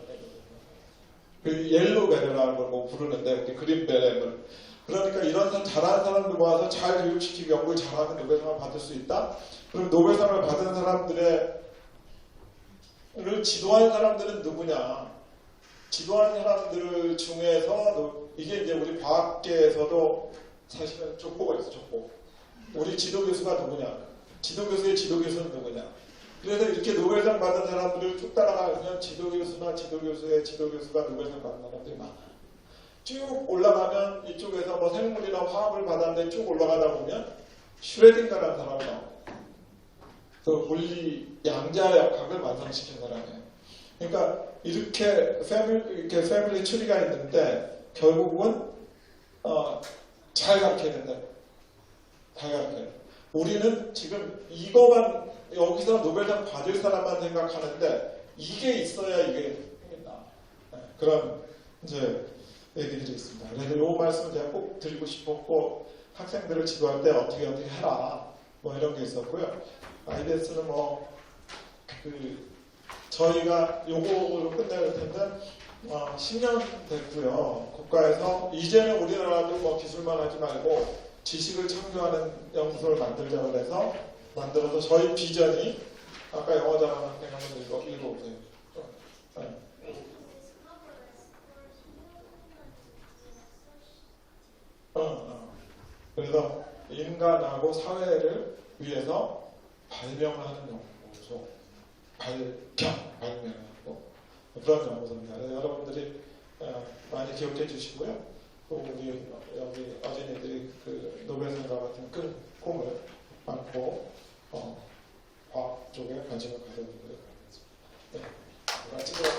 [SPEAKER 4] 그 옐로우 베레라는 걸 뭐 부르는데 그린 베레를. 그러니까 이런 잘하는 사람들 모아서 잘 교육시키고 연구를 잘하면 노벨상을 받을 수 있다. 그럼 노벨상을 받은 사람들을 지도한 사람들은 누구냐? 지도한 사람들 중에서 이게 이제 우리 과학계에서도 사실은 족보가 있어, 족보. 우리 지도교수가 누구냐? 지도교수의 지도교수는 누구냐? 그래서 이렇게 노벨상 받은 사람들을 쭉 따라가면 지도교수나 지도교수의 지도교수가 노벨상 받은 사람들이 많아요. 쭉 올라가면 이쪽에서 뭐 생물이나 화학을 받았는데 쭉 올라가다 보면 슈레딩거라는 사람이 나옵니다. 그 물리 양자역학을 완성시킨 사람이에요. 그러니까 이렇게 패밀리 추리가 있는데 결국은 잘 가르쳐야 된다. 잘 가르쳐야. 우리는 지금 이거만 여기서 노벨상 받을 사람만 생각하는데 이게 있어야 이게 생긴다. 그런 이제 얘기들이 있습니다. 그래서 이 말씀 제가 꼭 드리고 싶었고 학생들을 지도할 때 어떻게 해라 뭐 이런 게 있었고요. IBS는 저희가 요거로 끝낼 텐데 10년 됐고요. 국가에서 이제는 우리나라도 뭐 기술만 하지 말고 지식을 창조하는 연구소를 만들자고 해서 만들어서 저희 비전이 아까 영어 잘하는 학생 한번 읽어보세요. 네. 그래서 인간하고 사회를 위해서 발명하는 연구소, 발명하고 그런 연구소입니다. 여러분들이 많이 기억해 주시고요. 또 우리 여기 어린이들이 그 노벨상과 같은 큰 꿈을 안고 과학 쪽에 관심을 가져보도록 하겠습니다. 네, 마치도록